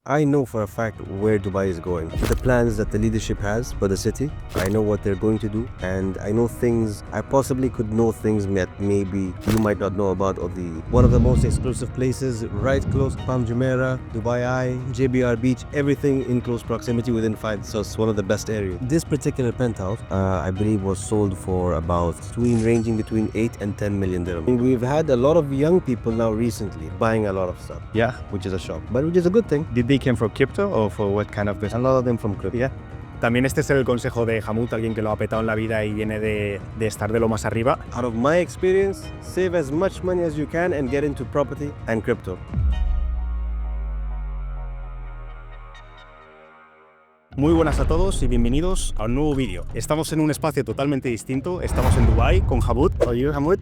I know for a fact where Dubai is going, the plans that the leadership has for the city. I know what they're going to do, and I know things, I possibly could know things that maybe you might not know about. One of the most exclusive places, right close to Palm Jumeirah, Dubai, JBR Beach, everything in close proximity within 5, so it's one of the best areas. This particular penthouse, I believe was sold for about ranging between 8 and 10 million dirhams. And we've had a lot of young people now recently buying a lot of stuff. Yeah. Which is a shock, but which is a good thing. Did they came from crypto or for what kind of A business? lot of them from crypto. Yeah. También este es el consejo de Hamut, alguien que lo ha petado en la vida y viene de estar de lo más arriba. Out of my experience, save as much money as you can and get into property and crypto. Muy buenas a todos y bienvenidos a un nuevo vídeo. Estamos en un espacio totalmente distinto. Estamos en Dubái con Hamut. How are you, Hamut?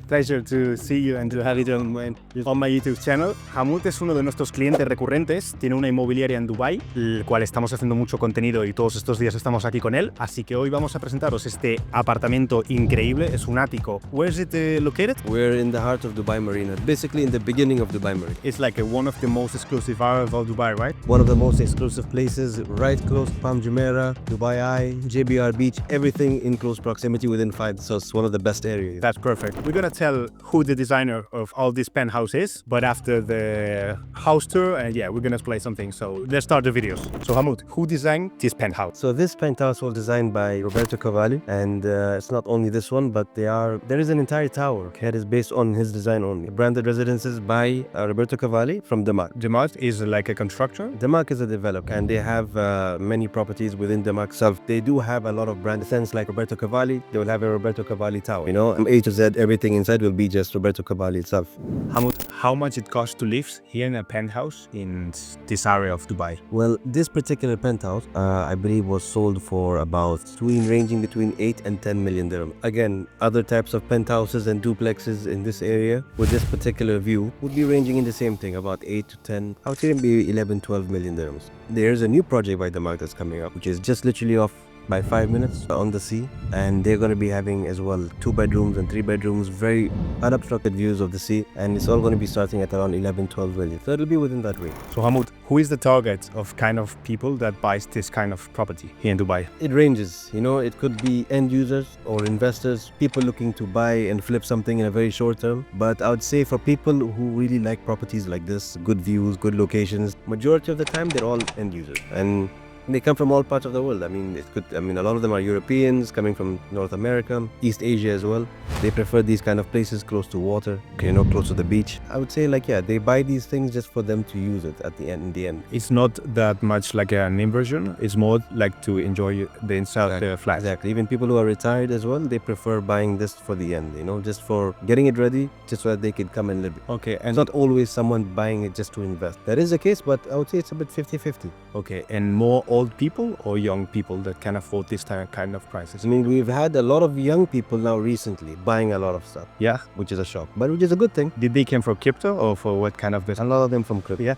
Pleasure to see you and to have you on my YouTube channel. Hamut es uno de nuestros clientes recurrentes. Tiene una inmobiliaria en Dubái, el cual estamos haciendo mucho contenido y todos estos días estamos aquí con él. Así que hoy vamos a presentaros este apartamento increíble. Es un ático. Where is it located? We're in the heart of Dubai Marina, basically in the beginning of Dubai Marina. It's like one of the most exclusive areas of Dubai, right? One of the most exclusive places, right close to Palm Jumeirah, Dubai, JBR Beach, everything in close proximity within 5, so it's one of the best areas. That's perfect. We're gonna tell who the designer of all this penthouse is, but after the house tour, yeah, we're gonna explain something. So let's start the videos. So Hamut, who designed this penthouse? So this penthouse was designed by Roberto Cavalli, and it's not only this one, but there is an entire tower that is based on his design only. Branded residences by Roberto Cavalli from Denmark. Denmark is like a constructor. Denmark is a developer, and they have many properties within Denmark itself. They do have a lot of brand sense, like Roberto Cavalli. They will have a Roberto Cavalli tower. You know, from A to Z, everything inside will be just Roberto Cavalli itself. Hamut, how much it costs to live here in a penthouse in this area of Dubai? Well, this particular penthouse, I believe, was sold for about ranging between 8 and 10 million dirhams. Again, other types of penthouses and duplexes in this area with this particular view would be ranging in the same thing, about 8 to 10, I would say maybe 11, 12 million dirhams. There's a new project by Denmark that's coming up, which is just literally off by 5 minutes on the sea, and they're going to be having as well 2 bedrooms and 3 bedrooms, very unobstructed views of the sea, and it's all going to be starting at around 11, 12 million. So it'll be within that range. So Hamut, who is the target of kind of people that buys this kind of property here in Dubai? It ranges, you know, it could be end users or investors, people looking to buy and flip something in a very short term. But I would say for people who really like properties like this, good views, good locations, majority of the time they're all end users, and they come from all parts of the world. I mean, a lot of them are Europeans coming from North America, East Asia as well. They prefer these kind of places close to water, you know, close to the beach. I would say, like, yeah, they buy these things just for them to use it at the end. In the end, it's not that much like an inversion. It's more like to enjoy the inside of the flat. Exactly. Even people who are retired as well, they prefer buying this for the end, you know, just for getting it ready, just so that they can come and live it. Okay, and it's not always someone buying it just to invest. That is the case, but I would say it's a bit 50-50. Okay, and more old people or young people that can afford this kind of prices? I mean, we've had a lot of young people now recently buying a lot of stuff. Yeah. Which is a shock, but which is a good thing. Did they came from crypto or for what kind of business? A lot of them from crypto. Yeah.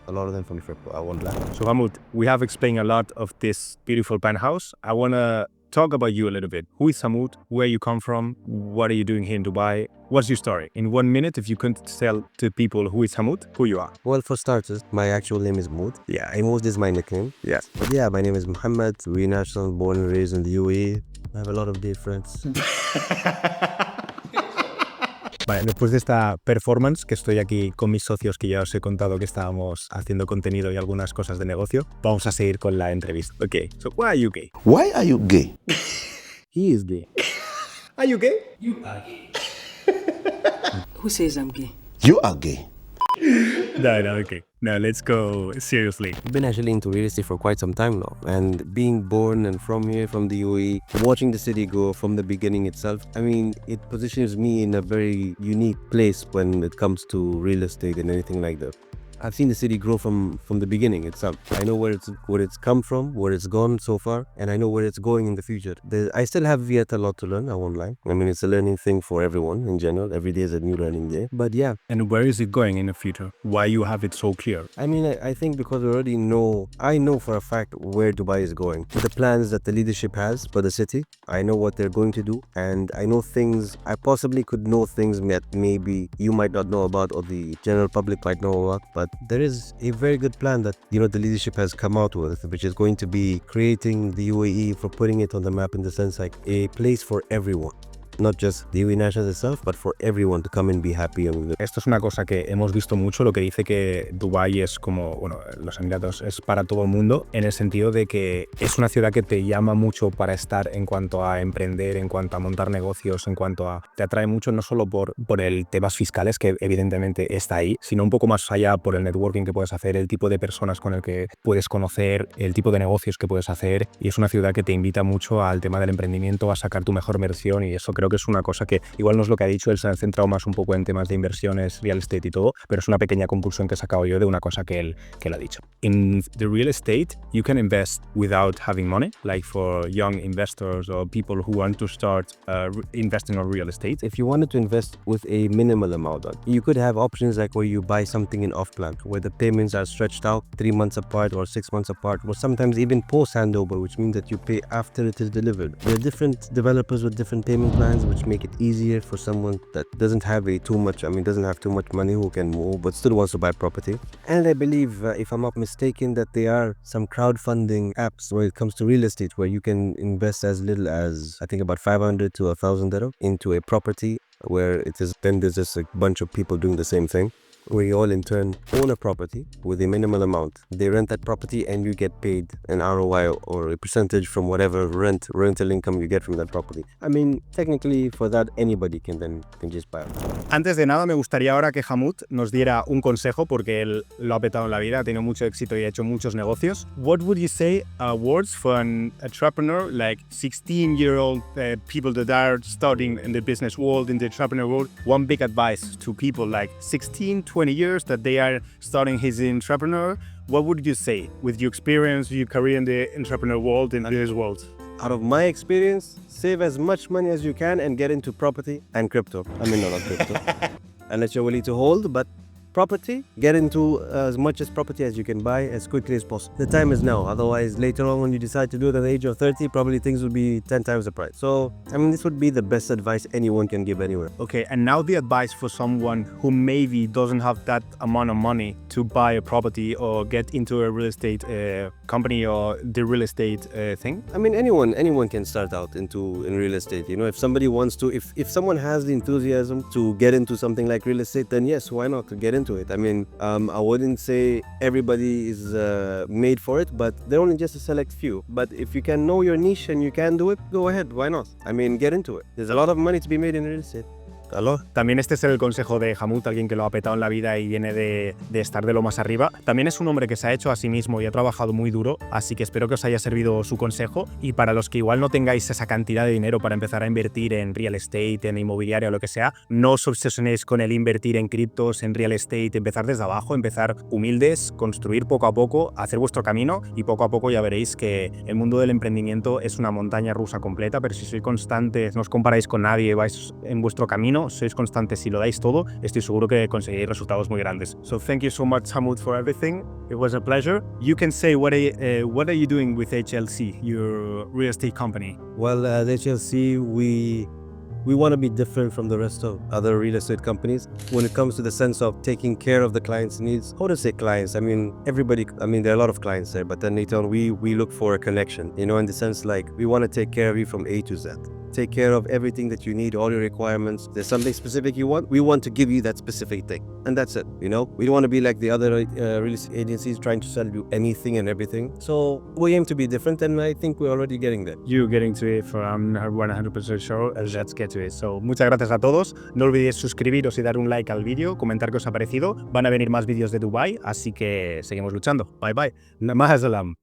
A lot of them from crypto, I won't lie. So Hamut, we have explained a lot of this beautiful penthouse. I want to talk about you a little bit. Who is Hamut? Where you come from? What are you doing here in Dubai? What's your story? In 1 minute, if you could tell to people who is Hamut, who you are. Well, for starters, my actual name is Mood. Yeah, Mood is my nickname. Yes. But yeah, my name is Muhammad. We're national, born and raised in the UAE. I have a lot of dear friends. Vale, después de esta performance, que estoy aquí con mis socios, que ya os he contado que estábamos haciendo contenido y algunas cosas de negocio, vamos a seguir con la entrevista. Okay, so why are you gay? Why are you gay? He is gay. Are you gay? You are gay. Who says I'm gay? You are gay. No, okay. Now let's go seriously. I've been actually into real estate for quite some time now, and being born and from here, from the UAE, watching the city grow from the beginning itself, I mean, it positions me in a very unique place when it comes to real estate and anything like that. I've seen the city grow from the beginning itself. I know where it's come from, where it's gone so far, and I know where it's going in the future. I still have yet a lot to learn, I won't lie. I mean, it's a learning thing for everyone in general. Every day is a new learning day. But yeah. And where is it going in the future? Why you have it so clear? I mean, I think because I know for a fact where Dubai is going. The plans that the leadership has for the city, I know what they're going to do, and I know things, I possibly could know things that maybe you might not know about or the general public might know about, but but there is a very good plan that, you know, the leadership has come out with, which is going to be creating the UAE, for putting it on the map in the sense like a place for everyone. Not just the UAE nationals itself, but for everyone to come and be happy. Esto es una cosa que hemos visto mucho, lo que dice que Dubái es como, bueno, los Emiratos es para todo el mundo, en el sentido de que es una ciudad que te llama mucho para estar en cuanto a emprender, en cuanto a montar negocios, en cuanto a... Te atrae mucho no solo por el temas fiscales, que evidentemente está ahí, sino un poco más allá por el networking que puedes hacer, el tipo de personas con el que puedes conocer, el tipo de negocios que puedes hacer, y es una ciudad que te invita mucho al tema del emprendimiento, a sacar tu mejor versión, y eso creo que es una cosa que igual no es lo que ha dicho, él se ha centrado más un poco en temas de inversiones, real estate y todo, pero es una pequeña conclusión que he sacado yo de una cosa que él ha dicho. In the real estate, you can invest without having money, like for young investors or people who want to start investing on real estate. If you wanted to invest with a minimal amount, you could have options like where you buy something in off-plan, where the payments are stretched out 3 months apart or 6 months apart, or sometimes even post-handover, which means that you pay after it is delivered. There are different developers with different payment plans, which make it easier for someone that doesn't have too much money, who can move but still wants to buy property. And I believe, if I'm not mistaken, that there are some crowdfunding apps where it comes to real estate where you can invest as little as, I think, about 500 to 1,000 dirham into a property, where then there's just a bunch of people doing the same thing, where you all in turn own a property with a minimal amount. They rent that property and you get paid an ROI or a percentage from whatever rental income you get from that property. I mean, technically for that anybody can just buy it. Antes de nada me gustaría ahora que Hamud nos diera un consejo, porque él lo ha petado en la vida, ha tenido mucho éxito y ha hecho muchos negocios. What would you say words for an entrepreneur, like 16-year-old people that are starting in the business world, in the entrepreneur world? One big advice to people like 16, 20 years that they are starting his entrepreneur. What would you say with your experience, your career in the entrepreneur world, in this world? Out of my experience, save as much money as you can and get into property and crypto. I mean, no, not crypto. Unless you're willing to hold, but property, get into as much as property as you can buy as quickly as possible. The time is now. Otherwise, later on when you decide to do it at the age of 30, probably things will be 10 times the price. So, I mean, this would be the best advice anyone can give anywhere. Okay, and now the advice for someone who maybe doesn't have that amount of money to buy a property or get into a real estate company or the real estate thing? I mean, anyone can start out in real estate. You know, if somebody wants to, if someone has the enthusiasm to get into something like real estate, then yes, why not to get into it? I mean, I wouldn't say everybody is made for it, but they're only just a select few. But if you can know your niche and you can do it, go ahead, why not? I mean, get into it. There's a lot of money to be made in real estate. ¿Aló? También este es el consejo de Hamud, alguien que lo ha petado en la vida y viene de estar de lo más arriba. También es un hombre que se ha hecho a sí mismo y ha trabajado muy duro, así que espero que os haya servido su consejo. Y para los que igual no tengáis esa cantidad de dinero para empezar a invertir en real estate, en inmobiliaria o lo que sea, no os obsesionéis con el invertir en criptos, en real estate, empezar desde abajo, empezar humildes, construir poco a poco, hacer vuestro camino y poco a poco ya veréis que el mundo del emprendimiento es una montaña rusa completa, pero si sois constantes, no os comparáis con nadie, vais en vuestro camino, sois constantes y lo dais todo, estoy seguro que conseguiréis resultados muy grandes. So thank you so much, Hamud, for everything. It was a pleasure. You can say what are you doing with HLC, your real estate company? Well, at HLC, we want to be different from the rest of other real estate companies when it comes to the sense of taking care of the client's needs. How to say clients? I mean, there are a lot of clients there, but then later on, we look for a connection, you know, in the sense like we want to take care of you from A to Z. Take care of everything that you need, all your requirements. There's something specific you want, we want to give you that specific thing. And that's it, you know? We don't want to be like the other real estate agencies trying to sell you anything and everything. So we aim to be different, and I think we're already getting there. You're getting to it, for I'm 100% sure. Let's get to it. So, muchas gracias a todos. No olvidéis suscribiros y dar un like al vídeo, comentar qué os ha parecido. Van a venir más vídeos de Dubái, así que seguimos luchando. Bye bye. Mahasalam.